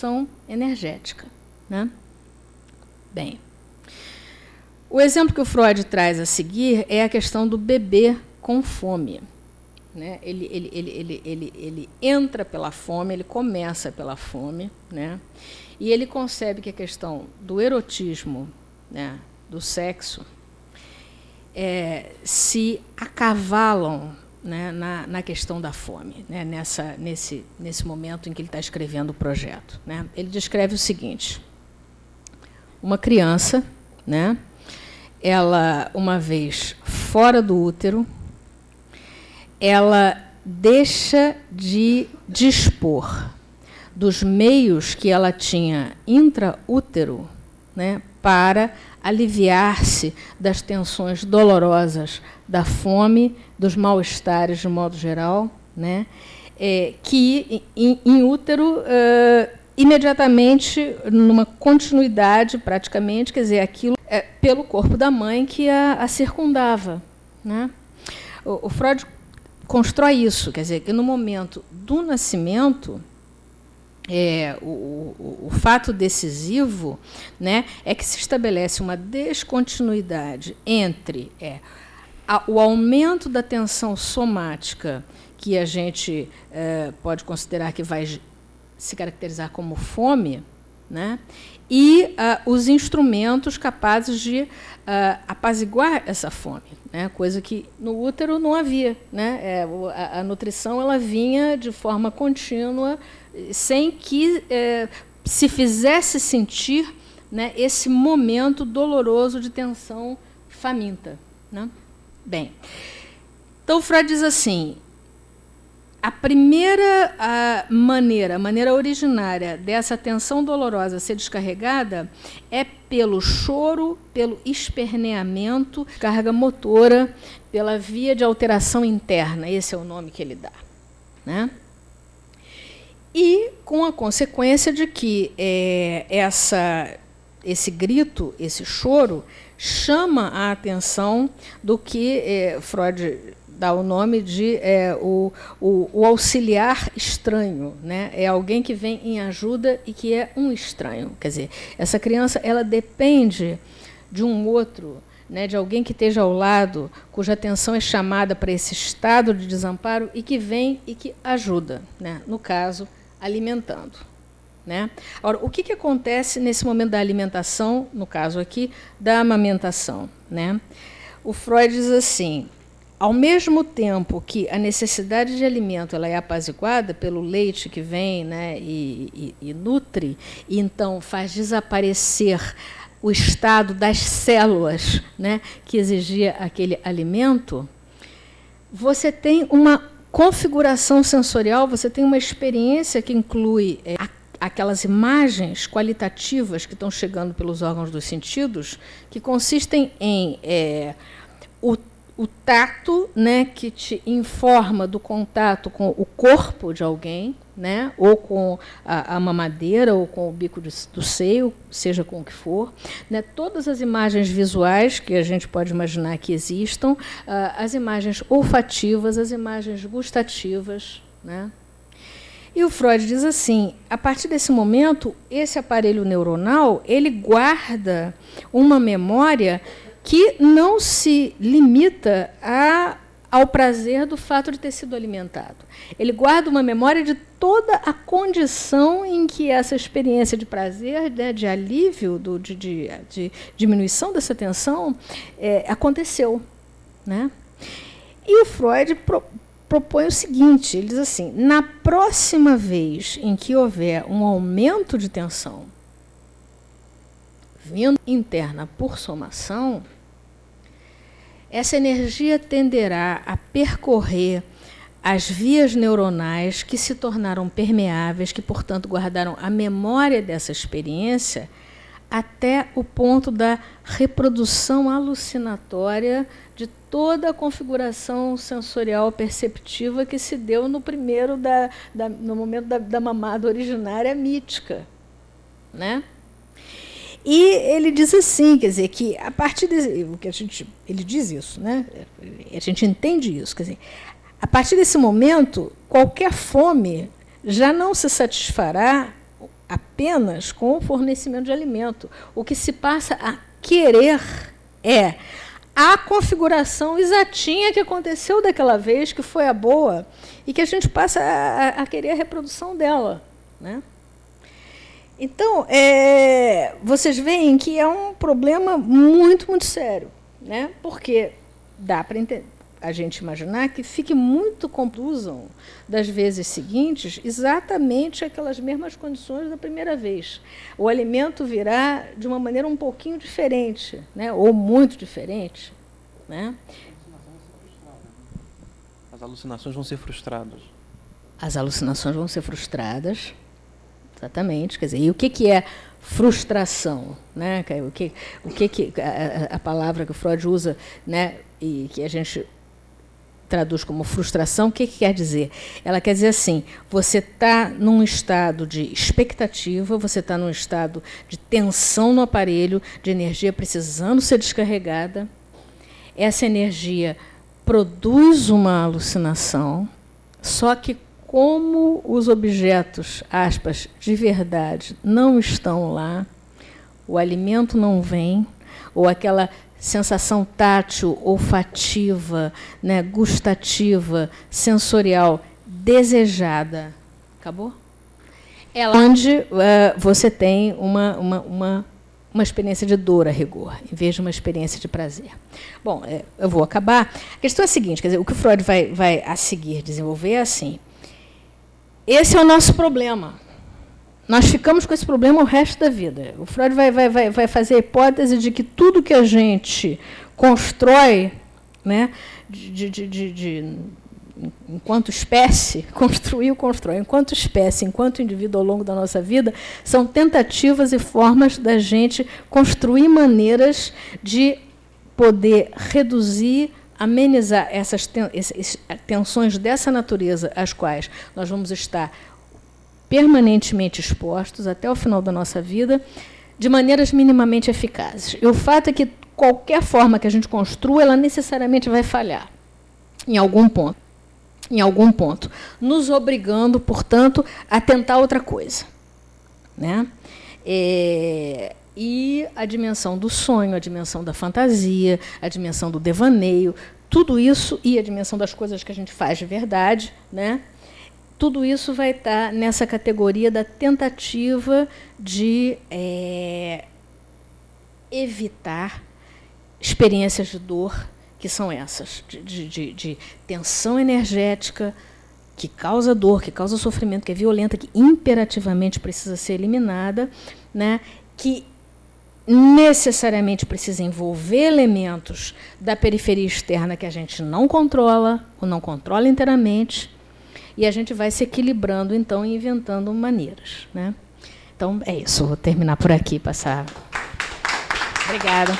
questão energética, né? Bem, o exemplo que o Freud traz a seguir é a questão do bebê com fome, né? Ele entra pela fome, ele começa pela fome, né? E ele concebe que a questão do erotismo, né, do sexo, se acavalam, né, na questão da fome, né, nesse momento em que ele está escrevendo o projeto, né? Ele descreve o seguinte: uma criança, né, ela, uma vez fora do útero, ela deixa de dispor dos meios que ela tinha intraútero, né, para aliviar-se das tensões dolorosas da fome, dos mal-estares de modo geral, né, que em útero imediatamente, numa continuidade praticamente, quer dizer, aquilo pelo corpo da mãe que a circundava, né? O Freud constrói isso, quer dizer, que no momento do nascimento, o fato decisivo, né, é que se estabelece uma descontinuidade entre o aumento da tensão somática, que a gente pode considerar que vai se caracterizar como fome, né, e os instrumentos capazes de apaziguar essa fome, né, coisa que no útero não havia, né? A nutrição ela vinha de forma contínua, sem que se fizesse sentir, né, esse momento doloroso de tensão faminta, né? Bem, então Freud diz assim: a primeira maneira originária dessa tensão dolorosa ser descarregada é pelo choro, pelo esperneamento, carga motora, pela via de alteração interna. Esse é o nome que ele dá, né? E com a consequência de que esse grito, esse choro, chama a atenção do que Freud dá o nome de o auxiliar estranho, né? É alguém que vem em ajuda e que é um estranho. Quer dizer, essa criança ela depende de um outro, né, de alguém que esteja ao lado, cuja atenção é chamada para esse estado de desamparo e que vem e que ajuda, né? No caso, alimentando, né? Ora, o que acontece nesse momento da alimentação, no caso aqui, da amamentação, né? O Freud diz assim: ao mesmo tempo que a necessidade de alimento ela é apaziguada pelo leite que vem, né, e nutre, e então faz desaparecer o estado das células, né, que exigia aquele alimento, você tem uma configuração sensorial, você tem uma experiência que inclui aquelas imagens qualitativas que estão chegando pelos órgãos dos sentidos, que consistem em o tato, né, que te informa do contato com o corpo de alguém, né, ou com a mamadeira, ou com o bico do seio, seja com o que for, né, todas as imagens visuais que a gente pode imaginar que existam, as imagens olfativas, as imagens gustativas, né. E o Freud diz assim: a partir desse momento, esse aparelho neuronal ele guarda uma memória que não se limita ao prazer do fato de ter sido alimentado. Ele guarda uma memória de toda a condição em que essa experiência de prazer, né, de alívio, de diminuição dessa tensão, aconteceu, né? E o Freud propõe o seguinte, ele diz assim: na próxima vez em que houver um aumento de tensão vindo interna por somação, essa energia tenderá a percorrer as vias neuronais que se tornaram permeáveis, que, portanto, guardaram a memória dessa experiência até o ponto da reprodução alucinatória de toda a configuração sensorial perceptiva que se deu no primeiro no momento da mamada originária mítica, né? E ele diz assim, quer dizer, que a partir ele diz isso, né? A gente entende isso, quer dizer, a partir desse momento, qualquer fome já não se satisfará apenas com o fornecimento de alimento. O que se passa a querer é a configuração exatinha que aconteceu daquela vez, que foi a boa, e que a gente passa a querer a reprodução dela, né? Então, vocês veem que é um problema muito, muito sério, né? Porque dá para a gente imaginar que fique muito conduzam das vezes seguintes exatamente aquelas mesmas condições da primeira vez. O alimento virá de uma maneira um pouquinho diferente, né? Ou muito diferente, né? As alucinações vão ser frustradas. As alucinações vão ser frustradas, exatamente. Quer dizer, e o que é frustração, né? A palavra que o Freud usa, né? E que a gente traduz como frustração, o que quer dizer? Ela quer dizer assim, você está num estado de expectativa, você está num estado de tensão no aparelho, de energia precisando ser descarregada. Essa energia produz uma alucinação, só que como os objetos, aspas, de verdade não estão lá, o alimento não vem, ou aquela sensação tátil, olfativa, né, gustativa, sensorial, desejada. Acabou? É lá onde você tem uma experiência de dor a rigor, em vez de uma experiência de prazer. Bom, eu vou acabar. A questão é a seguinte, quer dizer, o que o Freud vai a seguir desenvolver é assim, esse é o nosso problema. Nós ficamos com esse problema o resto da vida. O Freud vai fazer a hipótese de que tudo que a gente constrói, né, enquanto espécie, constrói, enquanto espécie, enquanto indivíduo ao longo da nossa vida, são tentativas e formas da gente construir maneiras de poder reduzir, amenizar essas tensões dessa natureza às quais nós vamos estar permanentemente expostos até o final da nossa vida, de maneiras minimamente eficazes. E o fato é que qualquer forma que a gente construa, ela necessariamente vai falhar em algum ponto, nos obrigando, portanto, a tentar outra coisa, né? E a dimensão do sonho, a dimensão da fantasia, a dimensão do devaneio, tudo isso, e a dimensão das coisas que a gente faz de verdade, né? Tudo isso vai estar nessa categoria da tentativa de evitar experiências de dor, que são essas, de tensão energética, que causa dor, que causa sofrimento, que é violenta, que imperativamente precisa ser eliminada, né? Que necessariamente precisa envolver elementos da periferia externa que a gente não controla, ou não controla inteiramente, e a gente vai se equilibrando, então, e inventando maneiras, né? Então, é isso. Vou terminar por aqui, passar. Obrigada.